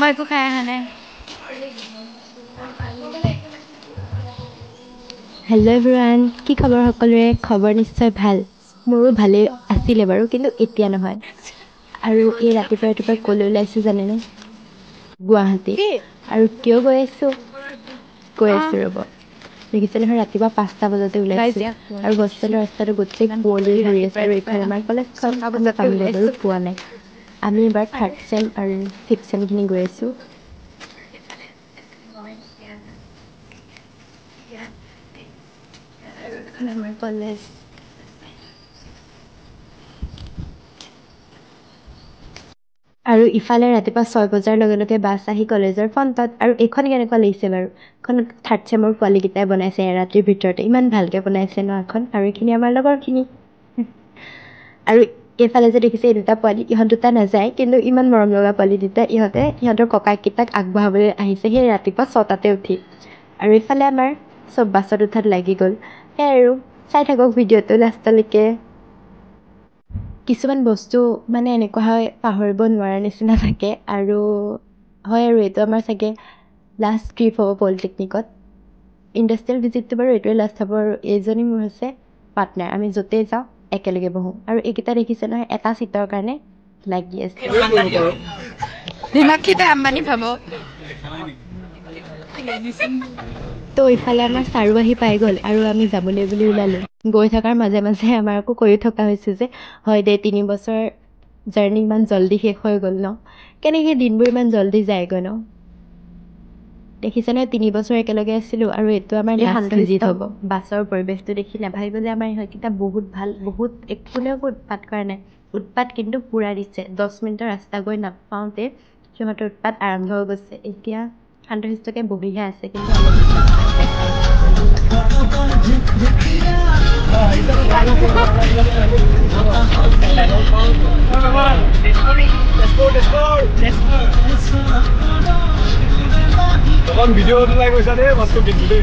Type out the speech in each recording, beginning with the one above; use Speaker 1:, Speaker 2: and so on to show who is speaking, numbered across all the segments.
Speaker 1: মই একো খাই অহা নাই
Speaker 2: হেল্ল' এভৰিৱান কি খবৰ সকলোৰে খবৰ নিশ্চয় ভাল মোৰো ভালেই আছিলে বাৰু কিন্তু এতিয়া নহয় আৰু এই ৰাতিপুৱা ক'লৈ ওলাইছোঁ জানেনে গুৱাহাটী আৰু কিয় গৈ আছোঁ ৰ'ব দেখিছে নহয় ৰাতিপুৱা 5টা বজাতে ওলাইছোঁ আৰু হোষ্টেলৰ ৰাস্তাটো গোটেই কুঁৱলী ভৰি আছে আৰু এইফালে আমাৰ কলেজখন পামগৈ বাৰু পোৱা নাই আমি এইবাৰ 3rd চেম আৰু 5th চেমখিনি গৈ আছোঁ আমাৰ কলেজ আৰু ইফালে ৰাতিপুৱা 6 বজাৰ লগে লগে বাছ আহি কলেজৰ ফ্ৰণ্টত আৰু এইখন কেনেকুৱা লাগিছে বাৰু এখন 3rd চেমৰ পোৱালীকেইটাই বনাইছে ৰাতিৰ ভিতৰতে ইমান ভালকৈ বনাইছে ন এখন আৰু এইখিনি আমাৰ লগৰখিনি আৰু এইফালে যে দেখিছে এই দুটা পোৱালী ইহঁত দুটা নাযায় কিন্তু ইমান মৰম লগা পোৱালী দুটা ইহঁতৰ ককাকেইটাক আগবঢ়াবলৈ আহিছে সেই ৰাতিপুৱা 6টাতে উঠি আৰু এইফালে আমাৰ চব বাছত উঠাত লাগি গ'ল সেয়াই আৰু চাই থাকক ভিডিঅ'টো লাষ্টলৈকে কিছুমান বস্তু মানে এনেকুৱা হয় পাহৰিব নোৱাৰাৰ নিচিনা থাকে আৰু হয় আৰু এইটো আমাৰ চাগে লাষ্ট ট্ৰিপ হ'ব পলিটেকনিকত ইণ্ডাষ্ট্ৰিয়েল ভিজিটটো বাৰু এইটোৱে লাষ্ট হ'ব আৰু এইজনী মোৰ হৈছে পাৰ্টনাৰ আমি য'তেই যাওঁ একেলগে বহোঁ আৰু এইকেইটা দেখিছে নহয় এটা চিটৰ কাৰণে লাগি আছে
Speaker 1: দিমাগকেইটা আম্বানী ভাব
Speaker 2: তো ইফালে আমাৰ চাৰু আহি পাই গ'ল আৰু আমি যাবলৈ বুলি ওলালোঁ গৈ থকাৰ মাজে মাজে আমাৰ আকৌ কৈ থকা হৈছে যে হয় দে 3 বছৰ জাৰ্ণি ইমান জল্দি শেষ হৈ গ'ল ন কেনেকৈ দিনবোৰ ইমান জল্দি যায়গৈ ন দেখিছে নহয় 3 বছৰ একেলগে আছিলোঁ আৰু এইটো আমাৰ লাষ্ট ভিজিট হ'ব বাছৰ পৰিৱেশটো দেখি নাভাবিব যে আমাৰ ইহঁতকেইটা বহুত ভাল বহুত কোনেও উৎপাত কৰা নাই উৎপাত কিন্তু পূৰা দিছে 10 মিনিটৰ ৰাস্তা গৈ নাপাওঁতে সিহঁতৰ উৎপাত আৰম্ভ হৈ গৈছে এতিয়া শান্তশিষ্টকৈ বহিহে আছে কিন্তু
Speaker 3: ভিডিঅ' ওলাই গৈছা দেই মাছটো কিন্তু দেই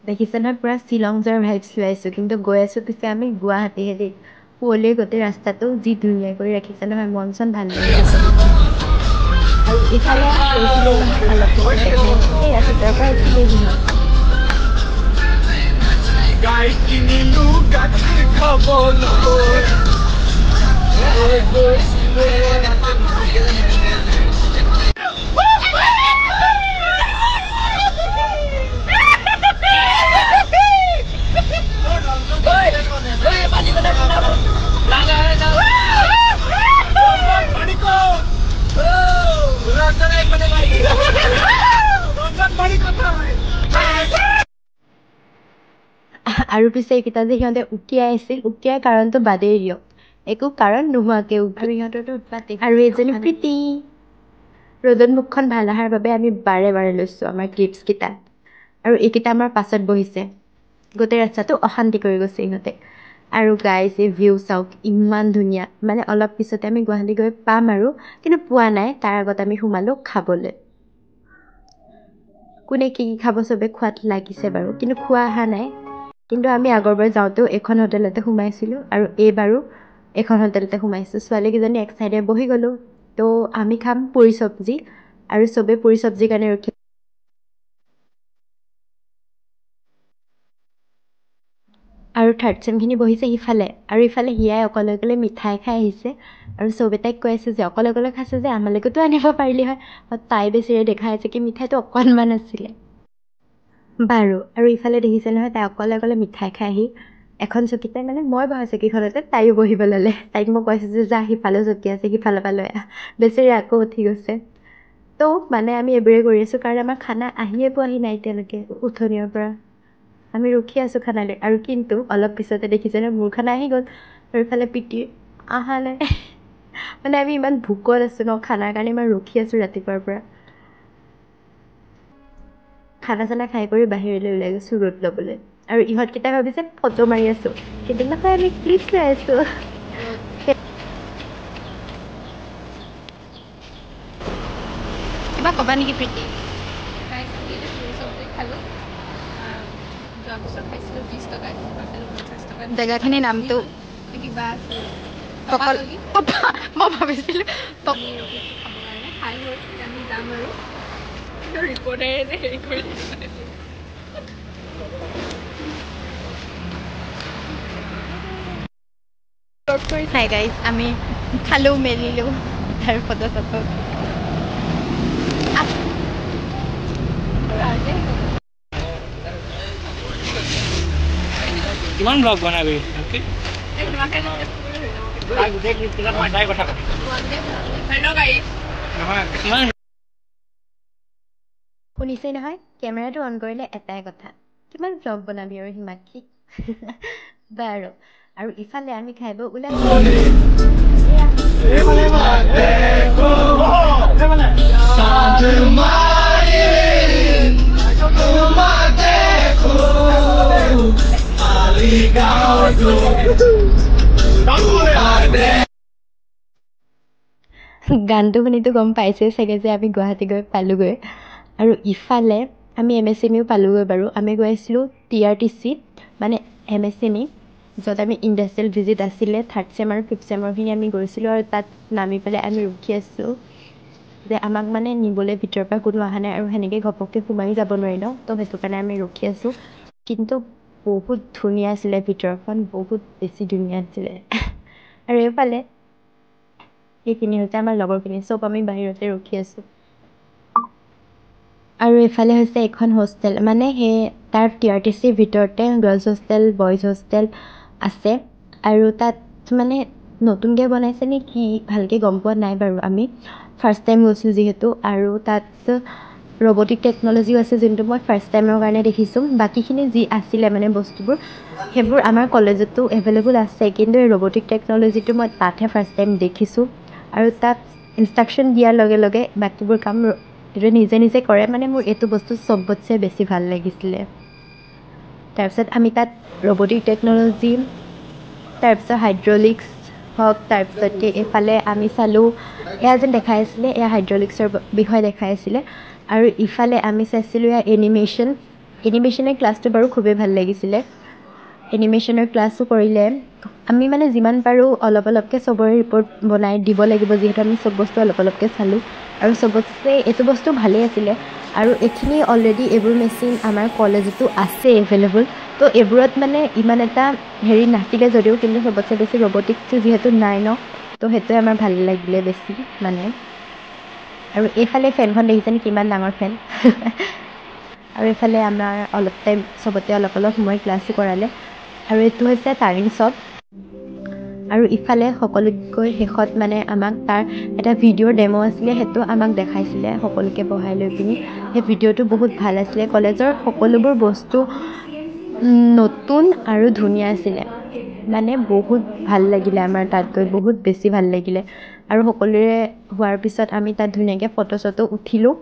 Speaker 2: দেখিছে নহয় পূৰা শ্বিলং যোৱাৰ ভাইবছ লৈ আছোঁ কিন্তু গৈ আছোঁ পিছে আমি গুৱাহাটী হেৰি কুঁৱলীৰ গোটেই ৰাস্তাটো যি ধুনীয়া কৰি ৰাখিছে নহয় মন চন ভাল লাগি আছে আৰু ইফালে এই ৰাস্তাৰ পৰা আৰু পিছে এইকেইটা যে সিহঁতে উকিয়াই আছিল উকিয়াৰ কাৰণটো বাদেই দিয়ক একো কাৰণ নোহোৱাকৈ আৰু সিহঁতৰতো উৎপাত আৰু এইজনী প্ৰীতি ৰ'দত মুখখন ভাল অহাৰ বাবে আমি বাৰে বাৰে লৈছোঁ আমাৰ ক্লিপছকেইটা আৰু এইকেইটা আমাৰ পাছত বহিছে গোটেই ৰাস্তাটো অশান্তি কৰি গৈছে ইহঁতে আৰু গাইজ এই ভিউ চাওক ইমান ধুনীয়া মানে অলপ পিছতে আমি গুৱাহাটী গৈ পাম আৰু কিন্তু পোৱা নাই তাৰ আগত আমি সোমালোঁ খাবলৈ কোনে কি খাব চবে খোৱাত লাগিছে বাৰু কিন্তু খোৱা অহা নাই কিন্তু আমি আগৰবাৰ যাওঁতেও এখন হোটেলতে সোমাইছিলোঁ আৰু এইবাৰো এখন হোটেলতে সোমাইছোঁ ছোৱালীকেইজনী এক চাইডে বহি গ'লোঁ তো আমি খাম পুৰি চব্জি আৰু চবেই পুৰি চব্জিৰ কাৰণে ৰখি আৰু 3rd চেমখিনি বহিছে সিফালে আৰু ইফালে হিয়াই অকলে অকলে মিঠাই খাই আহিছে আৰু চবে তাইক কৈ আছে যে অকলে অকলে খাইছে যে আমালৈকেতো আনিব পাৰিলি হয় তাই বেছিৰে দেখাই আছে কি মিঠাইটো অকণমান আছিলে বাৰু আৰু ইফালে দেখিছে নহয় তাই অকলে অকলে মিঠাই খাই আহি এখন চকীতে মানে মই বহা চকীখনতে তাইও বহিব ল'লে তাইক মই কৈছোঁ যে যা সিফালেও চকী আছে সিফালৰ পৰা লৈ আহ বেছিৰে আকৌ উঠি গৈছে তো মানে আমি এইবোৰে কৰি আছোঁ কাৰণ আমাৰ খানা আহিয়ে পোৱাহি নাই এতিয়ালৈকে উঠনিৰ পৰা আমি ৰখি আছোঁ খানালৈ আৰু কিন্তু অলপ পিছতে দেখিছে নহয় মোৰ খানা আহি গ'ল আৰু ইফালে পিটিৰ অহা নাই মানে আমি ইমান ভোকত আছোঁ ন খানাৰ কাৰণে ইমান ৰখি আছোঁ ৰাতিপুৱাৰ পৰা খানা চানা খাই কৰি বাহিৰলৈ ওলাই গৈছোঁ ৰ'দ ল'বলৈ আৰু ইহঁতকেইটাই ভাবিছে ফটো মাৰি আছোঁ কিন্তু নহয় আমি ক্লিপ লৈ আছোঁ
Speaker 1: কিবা ক'বা নেকি প্ৰীতি
Speaker 2: জেগাখিনিৰ নামটো
Speaker 1: কিবা
Speaker 2: মই ভাবিছিলোঁ
Speaker 1: আমি যাম আৰু ৰিপৰ্টাৰে হেৰি কৰি
Speaker 2: হাই গাইজ আমি খালোঁ মেলিলোঁ আৰু ফটো চটো
Speaker 3: কিমান ব্লগ বনাবি
Speaker 2: শুনিছেই নহয় কেমেৰাটো অন কৰিলে এটাই কথা কিমান ব্লগ বনাবি আৰু হিমাক্ষী বাৰু আৰু ইফালে আমি খাইব ওলাইছোঁ গানটো শুনিতো গম পাইছে চাগে যে আমি গুৱাহাটী গৈ পালোগৈ আৰু ইফালে আমি MSMEও পালোগৈ বাৰু আমি গৈ আছিলোঁ TRTCত মানে MSME য'ত আমি ইণ্ডাষ্ট্ৰিয়েল ভিজিট আছিলে 3rd চেম আৰু 5th চেমৰখিনি আমি গৈছিলোঁ আৰু তাত নামি পেলাই আমি ৰখি আছোঁ যে আমাক মানে নিবলৈ ভিতৰৰ পৰা কোনো অহা নাই আৰু সেনেকৈ ঘপককৈ সোমাই যাব নোৱাৰি ন তো সেইটো কাৰণে আমি ৰখি আছোঁ কিন্তু বহুত ধুনীয়া আছিলে ভিতৰখন বহুত বেছি ধুনীয়া আছিলে আৰু এইফালে সেইখিনি হৈছে আমাৰ লগৰখিনি চব আমি বাহিৰতে ৰখি আছোঁ আৰু এইফালে হৈছে এখন হোষ্টেল মানে সেই তাৰ TRTCৰ ভিতৰতে গাৰ্লছ হোষ্টেল বইজ হোষ্টেল আছে আৰু তাত মানে নতুনকৈ বনাইছে নে কি ভালকৈ গম পোৱা নাই বাৰু আমি ফাৰ্ষ্ট টাইম গৈছোঁ যিহেতু আৰু তাত ৰবটিক টেকন'লজিও আছে যোনটো মই ফাৰ্ষ্ট টাইমৰ কাৰণে দেখিছোঁ বাকীখিনি যি আছিলে মানে বস্তুবোৰ সেইবোৰ আমাৰ কলেজতো এভেইলেবল আছে কিন্তু এই ৰবটিক টেকন'লজিটো মই তাতহে ফাৰ্ষ্ট টাইম দেখিছোঁ আৰু তাত ইনষ্ট্ৰাকশ্যন দিয়াৰ লগে লগে বাকীবোৰ কাম এইটো নিজে নিজে কৰে মানে মোৰ এইটো বস্তু চবতছে বেছি ভাল লাগিছিলে তাৰপিছত আমি তাত ৰবটিক টেকন'লজি তাৰপিছত হাইড্ৰলিক্স হওক তাৰপিছতে এইফালে আমি চালোঁ এয়া যেন দেখাই আছিলে এয়া হাইড্ৰলিক্সৰ বিষয়ে দেখাই আছিলে আৰু ইফালে আমি চাইছিলোঁ এয়া এনিমেশ্যনৰ ক্লাছটো বাৰু খুবেই ভাল লাগিছিলে এনিমেশ্যনৰ ক্লাছো কৰিলে আমি মানে যিমান পাৰোঁ অলপ অলপকৈ চবৰে ৰিপৰ্ট বনাই দিব লাগিব যিহেতু আমি চব বস্তু অলপ অলপকৈ চালোঁ আৰু চবতছে এইটো বস্তু ভালেই আছিলে আৰু এইখিনি অলৰেডি এইবোৰ মেচিন আমাৰ কলেজতো আছে এভেইলেবল তো এইবোৰত মানে ইমান এটা হেৰি নাছিলে যদিও কিন্তু চবতছে বেছি ৰবটিক্সটো যিহেতু নাই ন তো সেইটোৱে আমাৰ ভাল লাগিলে বেছি মানে আৰু এইফালে ফেনখন দেখিছেনে কিমান ডাঙৰ ফেন আৰু এইফালে আমাৰ অলপ টাইম চবতে অলপ অলপ সময় ক্লাছো কৰালে আৰু এইটো হৈছে টাৰ্নিং শ্বপ আৰু ইফালে সকলোতকৈ শেষত মানে আমাক তাৰ এটা ভিডিঅ'ৰ ডেম' আছিলে সেইটো আমাক দেখাইছিলে সকলোকে বহাই লৈ পিনি সেই ভিডিঅ'টো বহুত ভাল আছিলে কলেজৰ সকলোবোৰ বস্তু নতুন আৰু ধুনীয়া আছিলে মানে বহুত ভাল লাগিলে আমাৰ তাত গৈ বহুত বেছি ভাল লাগিলে আৰু সকলোৰে হোৱাৰ পিছত আমি তাত ধুনীয়াকৈ ফটো চটো উঠিলোঁ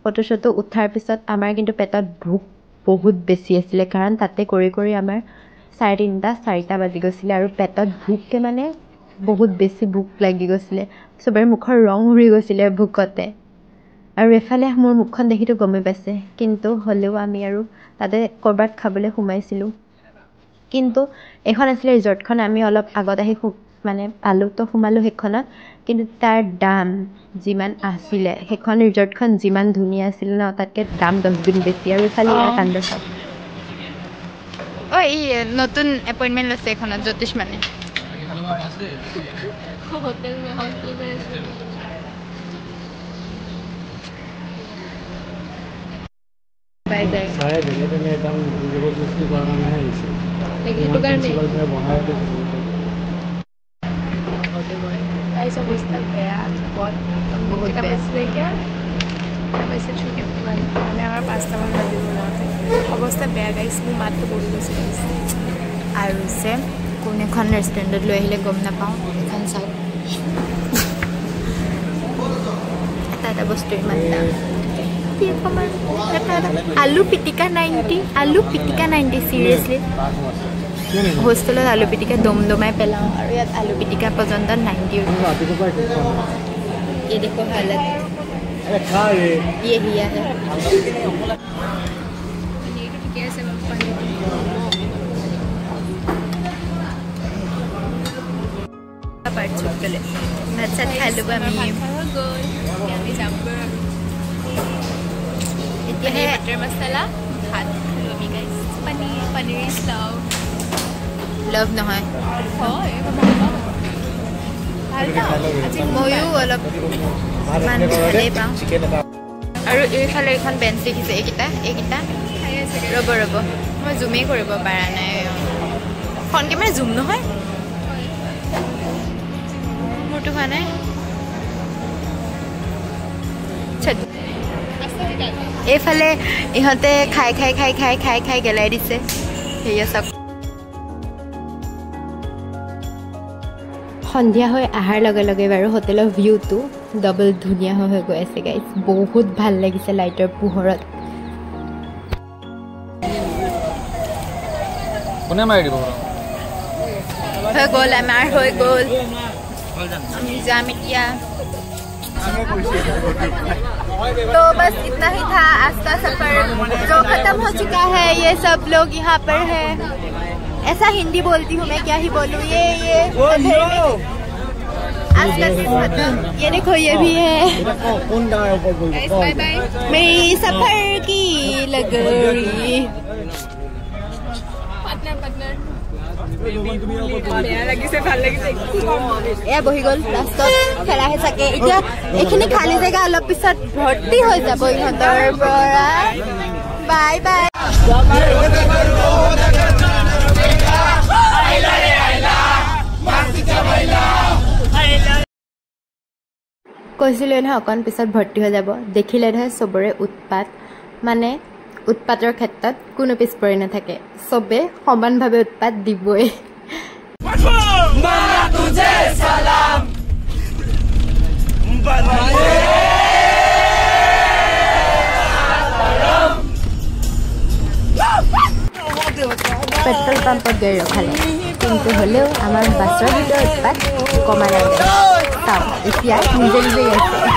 Speaker 2: ফটো চটো উঠাৰ পিছত আমাৰ কিন্তু পেটত ভোক বহুত বেছি আছিলে কাৰণ তাতে কৰি কৰি আমাৰ 3:30-4টা বাজি গৈছিলে আৰু পেটত ভোককৈ মানে বহুত বেছি ভোক লাগি গৈছিলে চবৰে মুখৰ ৰং উৰি গৈছিলে ভোকতে আৰু এফালে মোৰ মুখখন দেখিতো গমেই পাইছে কিন্তু হ'লেও আমি আৰু তাতে ক'ৰবাত খাবলৈ সোমাইছিলোঁ কিন্তু এইখন আছিলে ৰিজৰ্টখন আমি অলপ আগত আহি মানে পালোঁ তো সোমালোঁ সেইখনত কিন্তু তাৰ দাম যিমান আছিলে সেইখন ৰিজৰ্টখন যিমান ধুনীয়া আছিল ন তাতকৈ দাম 10 গুণ বেছি আৰু এইফালে কাণ্ড চাওক এই নতুন এপইণ্টমেণ্ট লৈছে এইখনত জ্যোতিষ মানে
Speaker 1: হোটেল
Speaker 2: পাই যায়
Speaker 3: একদম জবৰদস্তি কৰা কাৰণেহে আহিছে
Speaker 1: সেইটো কাৰণে
Speaker 3: বনাই
Speaker 1: ऐसा अवस्था गया बहुत क्या वैसे छुट्टी मैंने हमारा 5টা মান বাজি বনাওঁতে অৱস্থা বেয়া গাইছ মোৰ মাতটো পৰি গৈছে আৰু যে কোন এখন ৰেষ্টুৰেণ্টত লৈ আহিলে গম নাপাওঁ এখন চাওক এটা বস্তুৰ ইমান দাম আলু পিটিকা 90 চিৰিয়াছলি হোষ্টেলত আলু পিটিকা দমাই পেলাওঁ আৰু ইয়াত আলু পিটিকা পৰ্যন্ত 90 ये देखो हालत ये हिया है
Speaker 2: চুপ গ'লে ভাত চাত খাই ল'ব আমি এতিয়াহে
Speaker 1: বাটাৰ মছলা ভাত খালোঁ আমি গাইছ পনীৰ ইজ
Speaker 2: লভ নহয়
Speaker 1: হয় ভাল পাওঁ
Speaker 2: ময়ো অলপ ইমান ভালেই পাওঁ আৰু এইফালে এইখন বেঞ্চ দেখিছে এইকেইটা ৰ'ব মই জুমেই কৰিব পৰা নাই ফোন কেমেৰা জুম নহয় মোৰতো হোৱা নাই এইফালে ইহঁতে খাই গেলাই দিছে সেয়া চাওক সন্ধিয়া হৈ অহাৰ লগে লগে বাৰু হোটেলৰ ভিউটো ডাবল ধুনীয়া হৈ গৈ আছে গাইজ বহুত ভাল লাগিছে লাইটৰ পোহৰত
Speaker 3: কোনে মাৰি দিব
Speaker 2: হৈ গ'ল আমাৰ হৈ গ'ল আমি যাম এতিয়া तो बस इतना ही था आज का सफर जो खत्म हो चुका है ये सब लोग यहाँ पर है ऐसा हिंदी बोलती हूँ मैं क्या ही बोलूँ ये आज का दिन खत्म ये देखो ये भी है मेरी सफर की लगड़ी এয়া বহি গ'ল লাষ্টত খেলাহে চাগে এতিয়া এইখিনি খালী জেগা অলপ পিছত ভৰ্তি হৈ যাব ইহঁতৰ পৰা বাই বাই কৈছিলোঁ নহয় অকণ পিছত ভৰ্তি হৈ যাব দেখিলে নহয় চবৰে উৎপাত মানে উৎপাতৰ ক্ষেত্ৰত কোনো পিছ পৰি নাথাকে চবে সমানভাৱে উৎপাত দিবই পেট্ৰল পাম্পত গৈ ৰখালে কিন্তু হ'লেও আমাৰ বাছৰ ভিতৰত উৎপাত কমা নাই চাওঁ এতিয়া নিজে গাইছে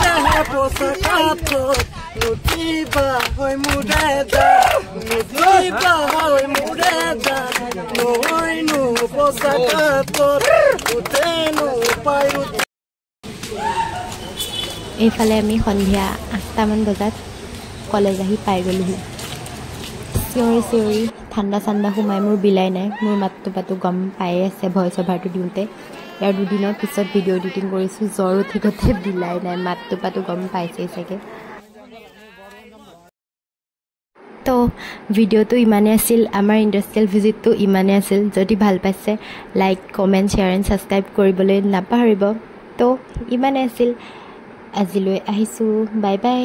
Speaker 2: এইফালে আমি সন্ধিয়া 8টামান বজাত কলেজ আহি পাই গ'লোহি চিঞৰি ঠাণ্ডা সোমাই মোৰ বিলাই নাই মোৰ মাতটো পাতো গম পায়ে আছে ভইচ অভাৰটো দিওঁতে ইয়াৰ দুদিনৰ পিছত ভিডিঅ' এডিটিং কৰিছোঁ জ্বৰ উঠি গোটেই বিলাই নাই মাতটো পাতো গম পাইছেই চাগে তো ভিডিঅ'টো ইমানেই আছিল আমাৰ ইণ্ডাষ্ট্ৰিয়েল ভিজিটটো ইমানেই আছিল যদি ভাল পাইছে like comment share and subscribe কৰিবলৈ নাপাহৰিব তো ইমানেই আছিল আজিলৈ আহিছোঁ বাই বাই